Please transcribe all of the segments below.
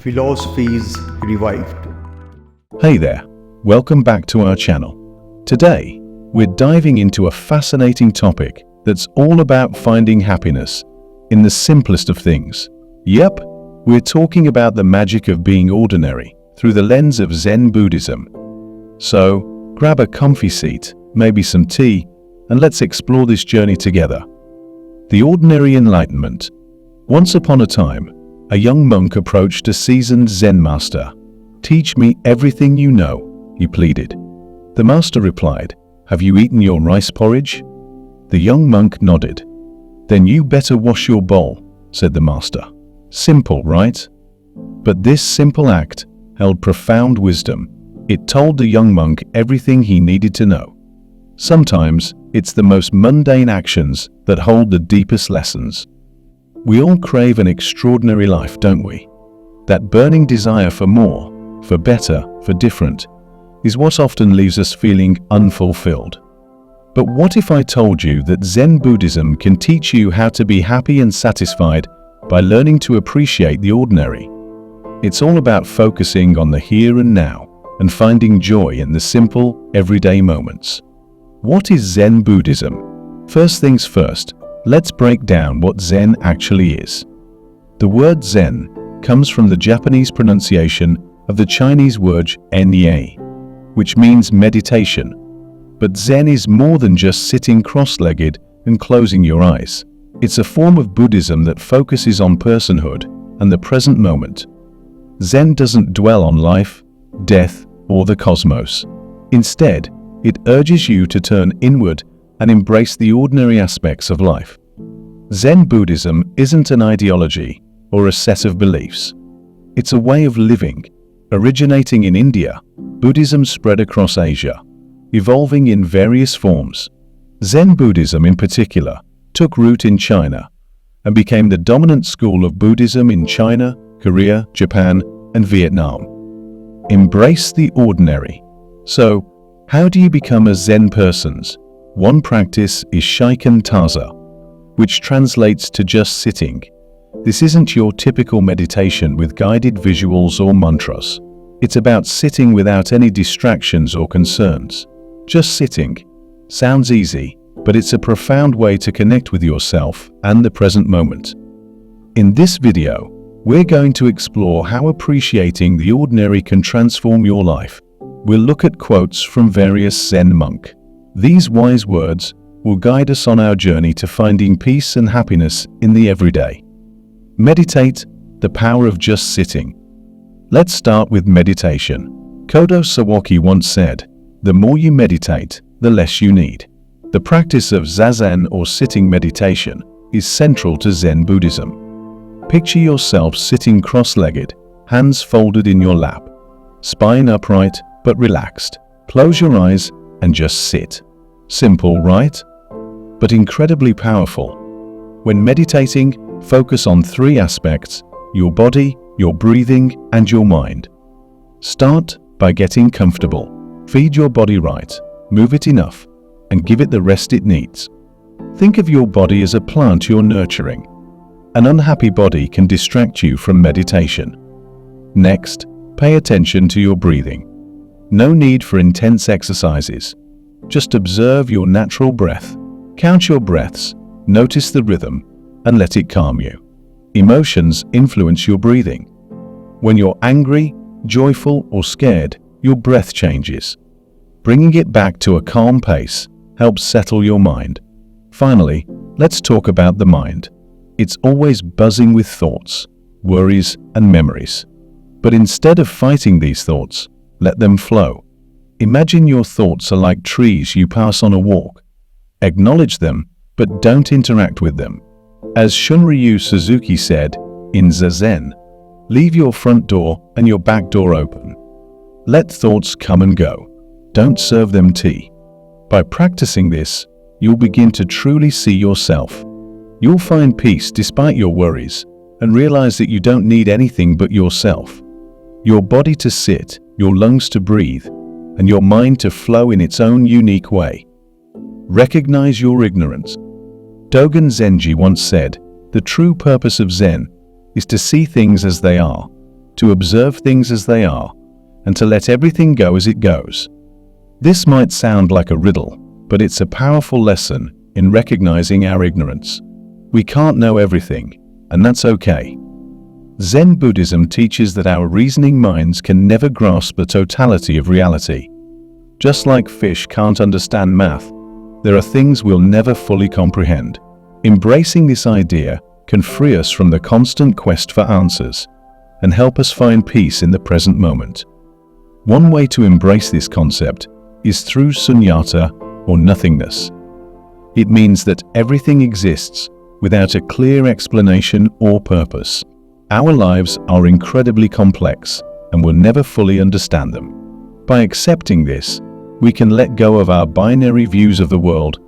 Philosophies Revived. Hey there, welcome back to our channel. Today, we're diving into a fascinating topic that's all about finding happiness in the simplest of things. Yep, we're talking about the magic of being ordinary through the lens of Zen Buddhism. So, grab a comfy seat, maybe some tea, and let's explore this journey together. The ordinary enlightenment. Once upon a time, a young monk approached a seasoned Zen master. "Teach me everything you know," he pleaded. The master replied, "Have you eaten your rice porridge?" The young monk nodded. "Then you better wash your bowl," said the master. Simple, right? But this simple act held profound wisdom. It told the young monk everything he needed to know. Sometimes it's the most mundane actions that hold the deepest lessons. We all crave an extraordinary life, don't we? That burning desire for more, for better, for different, is what often leaves us feeling unfulfilled. But what if I told you that Zen Buddhism can teach you how to be happy and satisfied by learning to appreciate the ordinary? It's all about focusing on the here and now and finding joy in the simple, everyday moments. What is Zen Buddhism? First things first, let's break down what Zen actually is. The word Zen comes from the Japanese pronunciation of the Chinese word Nya, which means meditation. But Zen is more than just sitting cross-legged and closing your eyes. It's a form of Buddhism that focuses on personhood and the present moment. Zen doesn't dwell on life, death, or the cosmos. Instead, it urges you to turn inward and embrace the ordinary aspects of life. Zen Buddhism isn't an ideology or a set of beliefs. It's a way of living. Originating in India, Buddhism spread across Asia, evolving in various forms. Zen Buddhism in particular took root in China and became the dominant school of Buddhism in China, Korea, Japan, and Vietnam. Embrace the ordinary. So, how do you become a Zen person? One practice is Shiken Taza, which translates to just sitting. This isn't your typical meditation with guided visuals or mantras. It's about sitting without any distractions or concerns. Just sitting. Sounds easy, but it's a profound way to connect with yourself and the present moment. In this video, we're going to explore how appreciating the ordinary can transform your life. We'll look at quotes from various Zen monks. These wise words will guide us on our journey to finding peace and happiness in the everyday. Meditate, the power of just sitting. Let's start with meditation. Kodo Sawaki once said, "The more you meditate, the less you need." The practice of zazen or sitting meditation is central to Zen Buddhism. Picture yourself sitting cross-legged, hands folded in your lap, spine upright but relaxed. Close your eyes and just sit. Simple, right? But incredibly powerful. When meditating, focus on three aspects: your body, your breathing, and your mind. Start by getting comfortable. Feed your body right, move it enough, and give it the rest it needs. Think of your body as a plant you're nurturing. An unhappy body can distract you from meditation. Next, pay attention to your breathing. No need for intense exercises. Just observe your natural breath. Count your breaths, notice the rhythm, and let it calm you. Emotions influence your breathing. When you're angry, joyful, or scared, your breath changes. Bringing it back to a calm pace helps settle your mind. Finally, let's talk about the mind. It's always buzzing with thoughts, worries, and memories. But instead of fighting these thoughts, let them flow. Imagine your thoughts are like trees you pass on a walk. Acknowledge them, but don't interact with them. As Shunryu Suzuki said in Zazen, leave your front door and your back door open. Let thoughts come and go. Don't serve them tea. By practicing this, you'll begin to truly see yourself. You'll find peace despite your worries and realize that you don't need anything but yourself. Your body to sit, your lungs to breathe, and your mind to flow in its own unique way. Recognize your ignorance. Dogen Zenji once said, "The true purpose of Zen is to see things as they are, to observe things as they are, and to let everything go as it goes. This might sound like a riddle, but it's a powerful lesson in recognizing our ignorance. We can't know everything, and that's okay. Zen Buddhism teaches that our reasoning minds can never grasp the totality of reality. Just like fish can't understand math, there are things we'll never fully comprehend. Embracing this idea can free us from the constant quest for answers and help us find peace in the present moment. One way to embrace this concept is through sunyata, or nothingness. It means that everything exists without a clear explanation or purpose. Our lives are incredibly complex and we'll never fully understand them. By accepting this, we can let go of our binary views of the world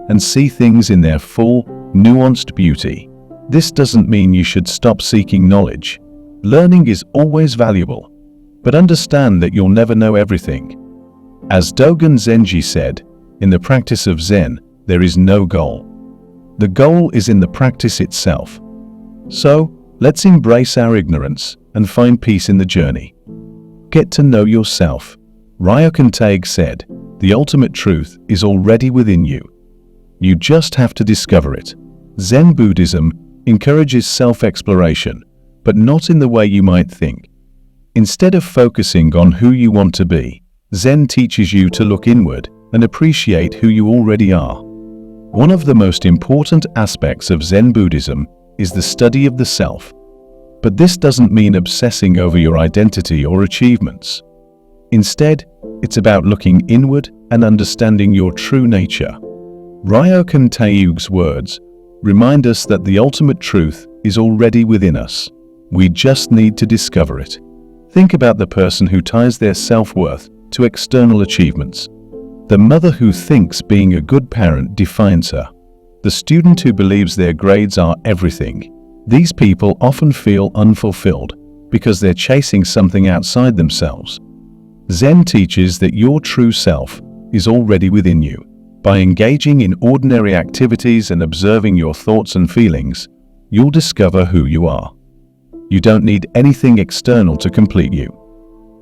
and see things in their full, nuanced beauty. This doesn't mean you should stop seeking knowledge. Learning is always valuable, but understand that you'll never know everything. As Dogen Zenji said, in the practice of Zen, there is no goal. The goal is in the practice itself. So, let's embrace our ignorance and find peace in the journey. Get to know yourself. Ryokan Taig said, "The ultimate truth is already within you. You just have to discover it." Zen Buddhism encourages self-exploration, but not in the way you might think. Instead of focusing on who you want to be, Zen teaches you to look inward and appreciate who you already are. One of the most important aspects of Zen Buddhism is the study of the self. But this doesn't mean obsessing over your identity or achievements. Instead, it's about looking inward and understanding your true nature. Ryokan Taig's words remind us that the ultimate truth is already within us. We just need to discover it. Think about the person who ties their self-worth to external achievements. The mother who thinks being a good parent defines her. The student who believes their grades are everything. These people often feel unfulfilled because they're chasing something outside themselves. Zen teaches that your true self is already within you. By engaging in ordinary activities and observing your thoughts and feelings, you'll discover who you are. You don't need anything external to complete you.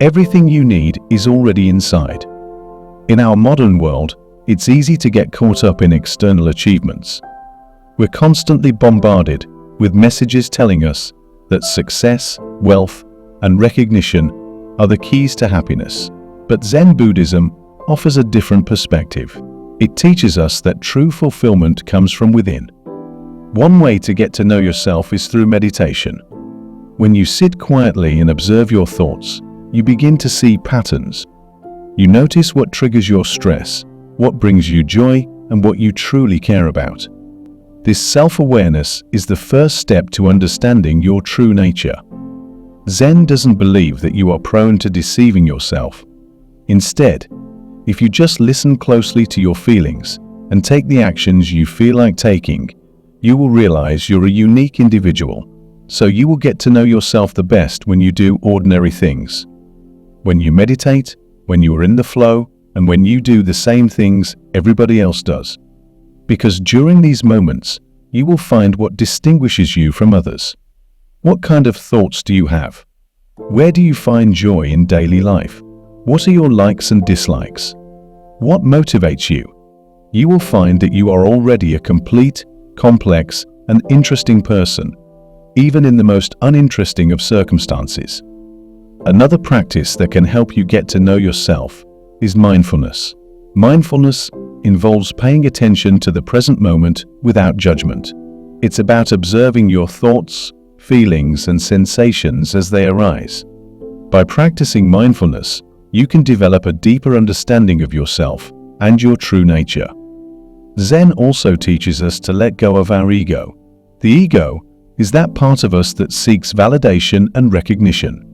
Everything you need is already inside. In our modern world, it's easy to get caught up in external achievements. We're constantly bombarded with messages telling us that success, wealth, and recognition are the keys to happiness. But Zen Buddhism offers a different perspective. It teaches us that true fulfillment comes from within. One way to get to know yourself is through meditation. When you sit quietly and observe your thoughts, you begin to see patterns. You notice what triggers your stress, what brings you joy, and what you truly care about. This self-awareness is the first step to understanding your true nature. Zen doesn't believe that you are prone to deceiving yourself. Instead, if you just listen closely to your feelings and take the actions you feel like taking, you will realize you're a unique individual, so you will get to know yourself the best when you do ordinary things. When you meditate, when you are in the flow, and when you do the same things everybody else does. Because during these moments, you will find what distinguishes you from others. What kind of thoughts do you have? Where do you find joy in daily life? What are your likes and dislikes? What motivates you? You will find that you are already a complete, complex, and interesting person, even in the most uninteresting of circumstances. Another practice that can help you get to know yourself is mindfulness. Mindfulness involves paying attention to the present moment without judgment. It's about observing your thoughts, feelings, and sensations as they arise. By practicing mindfulness, you can develop a deeper understanding of yourself and your true nature. Zen also teaches us to let go of our ego. The ego is that part of us that seeks validation and recognition.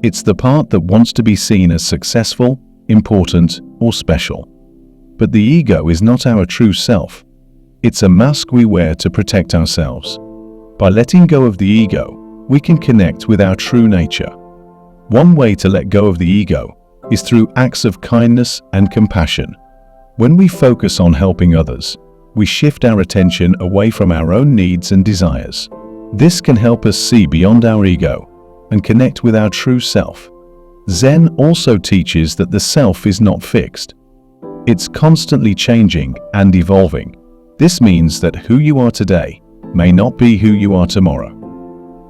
It's the part that wants to be seen as successful, important, or special. But the ego is not our true self. It's a mask we wear to protect ourselves. By letting go of the ego, we can connect with our true nature. One way to let go of the ego is through acts of kindness and compassion. When we focus on helping others, we shift our attention away from our own needs and desires. This can help us see beyond our ego and connect with our true self. Zen also teaches that the self is not fixed. It's constantly changing and evolving. This means that who you are today may not be who you are tomorrow.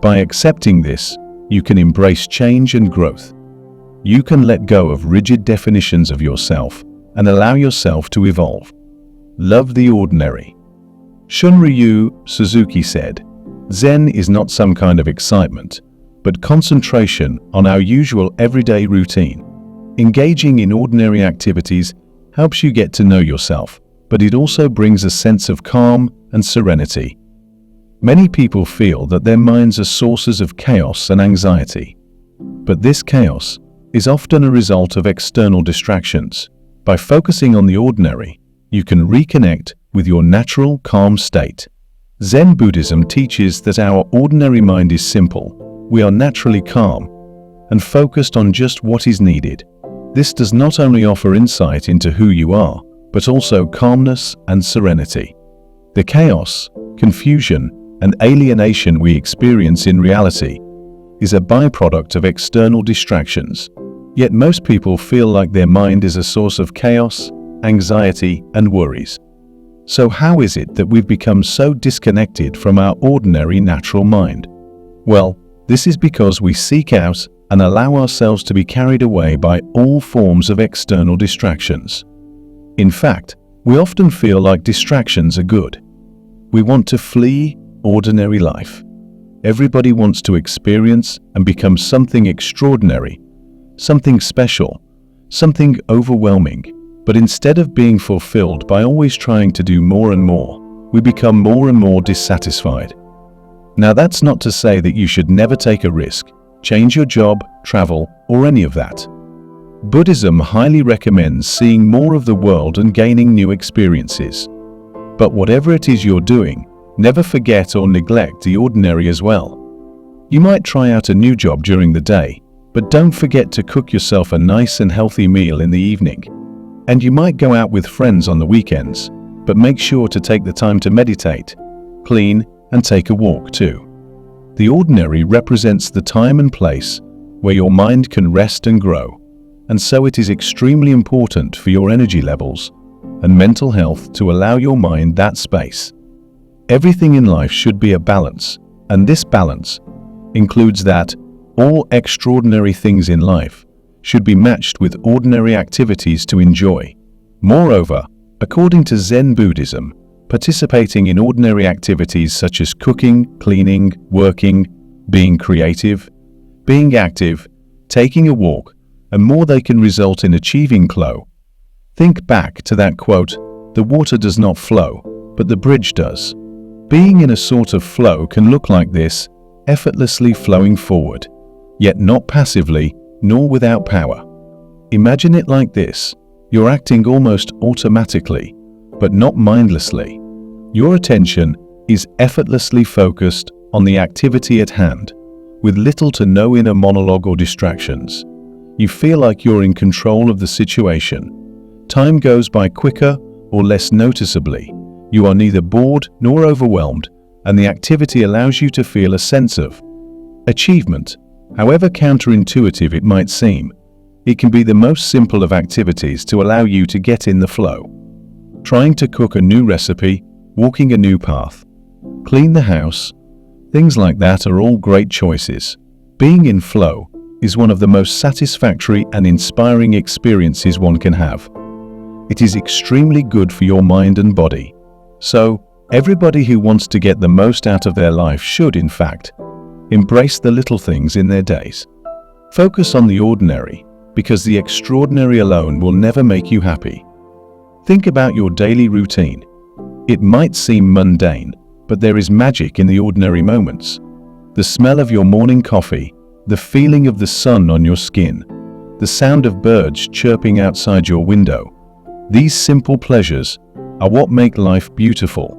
By accepting this, you can embrace change and growth. You can let go of rigid definitions of yourself and allow yourself to evolve. Love the ordinary. Shunryu Suzuki said, "Zen is not some kind of excitement, but concentration on our usual everyday routine. Engaging in ordinary activities helps you get to know yourself, but it also brings a sense of calm and serenity." Many people feel that their minds are sources of chaos and anxiety. But this chaos is often a result of external distractions. By focusing on the ordinary, you can reconnect with your natural calm state. Zen Buddhism teaches that our ordinary mind is simple. We are naturally calm and focused on just what is needed. This does not only offer insight into who you are, but also calmness and serenity. The chaos, confusion, and alienation we experience in reality is a byproduct of external distractions. Yet most people feel like their mind is a source of chaos, anxiety, and worries. So how is it that we've become so disconnected from our ordinary natural mind? Well, this is because we seek out and allow ourselves to be carried away by all forms of external distractions. In fact, we often feel like distractions are good. We want to flee ordinary life. Everybody wants to experience and become something extraordinary, something special, something overwhelming. But instead of being fulfilled by always trying to do more and more, we become more and more dissatisfied. Now that's not to say that you should never take a risk, change your job, travel, or any of that. Buddhism highly recommends seeing more of the world and gaining new experiences. But whatever it is you're doing, never forget or neglect the ordinary as well. You might try out a new job during the day, but don't forget to cook yourself a nice and healthy meal in the evening. And you might go out with friends on the weekends, but make sure to take the time to meditate, clean, and take a walk too. The ordinary represents the time and place where your mind can rest and grow, and so it is extremely important for your energy levels and mental health to allow your mind that space. Everything in life should be a balance, and this balance includes that all extraordinary things in life should be matched with ordinary activities to enjoy. Moreover, according to Zen Buddhism, participating in ordinary activities such as cooking, cleaning, working, being creative, being active, taking a walk, and more, they can result in achieving flow. Think back to that quote, "The water does not flow, but the bridge does." Being in a sort of flow can look like this, effortlessly flowing forward, yet not passively nor without power. Imagine it like this: you're acting almost automatically, but not mindlessly. Your attention is effortlessly focused on the activity at hand, with little to no inner monologue or distractions. You feel like you're in control of the situation. Time goes by quicker or less noticeably. You are neither bored nor overwhelmed, and the activity allows you to feel a sense of achievement. However counterintuitive it might seem, it can be the most simple of activities to allow you to get in the flow. Trying to cook a new recipe, walking a new path, clean the house, things like that are all great choices. Being in flow is one of the most satisfactory and inspiring experiences one can have. It is extremely good for your mind and body. So, everybody who wants to get the most out of their life should, in fact, embrace the little things in their days. Focus on the ordinary, because the extraordinary alone will never make you happy. Think about your daily routine. It might seem mundane, but there is magic in the ordinary moments. The smell of your morning coffee, the feeling of the sun on your skin, the sound of birds chirping outside your window. These simple pleasures are what make life beautiful.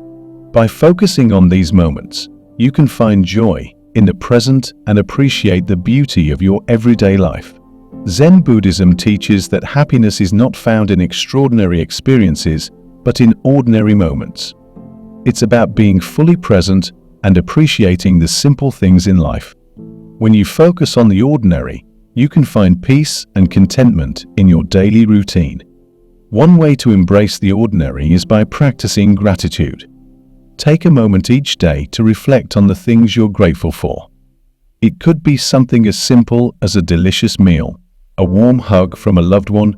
By focusing on these moments, you can find joy in the present and appreciate the beauty of your everyday life. Zen Buddhism teaches that happiness is not found in extraordinary experiences, but in ordinary moments. It's about being fully present and appreciating the simple things in life. When you focus on the ordinary, you can find peace and contentment in your daily routine. One way to embrace the ordinary is by practicing gratitude. Take a moment each day to reflect on the things you're grateful for. It could be something as simple as a delicious meal, a warm hug from a loved one,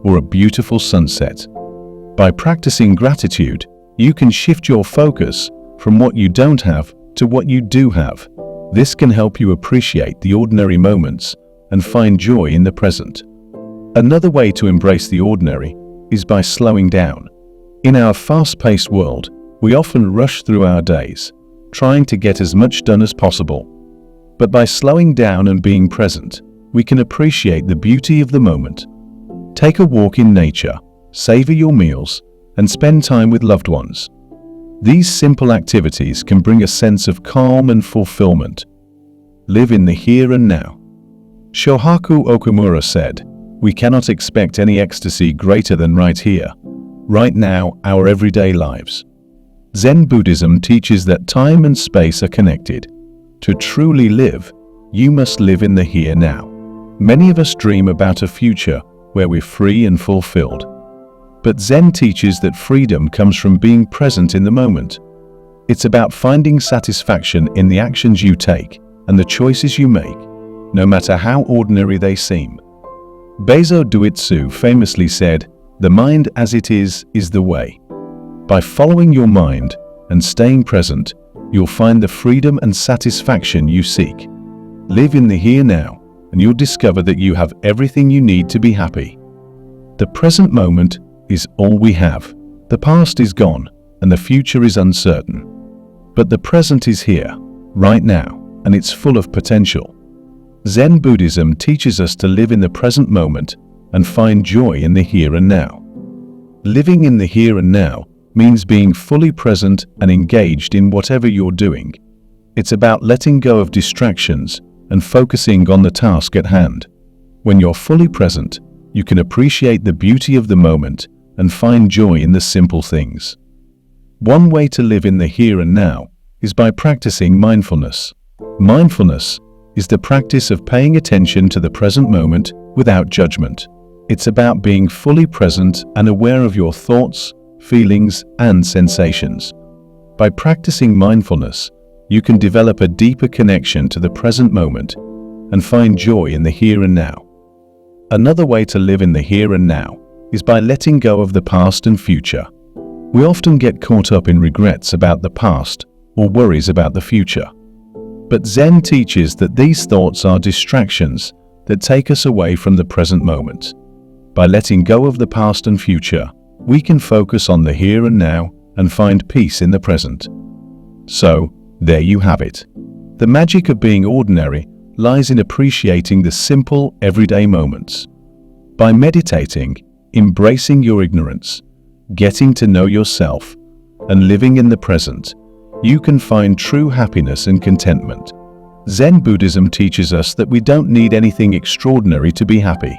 or a beautiful sunset. By practicing gratitude, you can shift your focus from what you don't have to what you do have. This can help you appreciate the ordinary moments and find joy in the present. Another way to embrace the ordinary is by slowing down. In our fast-paced world, we often rush through our days, trying to get as much done as possible. But by slowing down and being present, we can appreciate the beauty of the moment. Take a walk in nature, savor your meals, and spend time with loved ones. These simple activities can bring a sense of calm and fulfillment. Live in the here and now. Shohaku Okumura said, "We cannot expect any ecstasy greater than right here, right now, our everyday lives." Zen Buddhism teaches that time and space are connected. To truly live, you must live in the here now. Many of us dream about a future where we're free and fulfilled. But Zen teaches that freedom comes from being present in the moment. It's about finding satisfaction in the actions you take and the choices you make, no matter how ordinary they seem. Beizo Duitsu famously said, "The mind as it is the way." By following your mind and staying present, you'll find the freedom and satisfaction you seek. Live in the here now, and you'll discover that you have everything you need to be happy. The present moment is all we have. The past is gone, and the future is uncertain. But the present is here, right now, and it's full of potential. Zen Buddhism teaches us to live in the present moment and find joy in the here and now. Living in the here and now means being fully present and engaged in whatever you're doing. It's about letting go of distractions and focusing on the task at hand. When you're fully present, you can appreciate the beauty of the moment and find joy in the simple things. One way to live in the here and now is by practicing mindfulness. Mindfulness is the practice of paying attention to the present moment without judgment. It's about being fully present and aware of your thoughts, feelings, and sensations. By practicing mindfulness, you can develop a deeper connection to the present moment and find joy in the here and now. Another way to live in the here and now is by letting go of the past and future. We often get caught up in regrets about the past or worries about the future. But Zen teaches that these thoughts are distractions that take us away from the present moment. By letting go of the past and future, we can focus on the here and now and find peace in the present. So, there you have it. The magic of being ordinary lies in appreciating the simple, everyday moments. By meditating, embracing your ignorance, getting to know yourself, and living in the present, you can find true happiness and contentment. Zen Buddhism teaches us that we don't need anything extraordinary to be happy.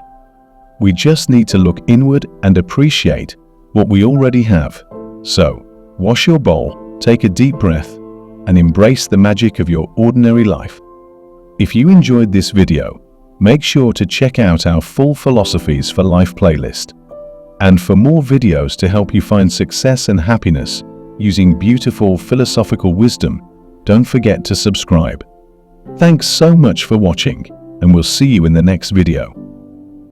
We just need to look inward and appreciate what we already have. So, wash your bowl, take a deep breath, and embrace the magic of your ordinary life. If you enjoyed this video, make sure to check out our full Philosophies for Life playlist. And for more videos to help you find success and happiness using beautiful philosophical wisdom, don't forget to subscribe. Thanks so much for watching, and we'll see you in the next video.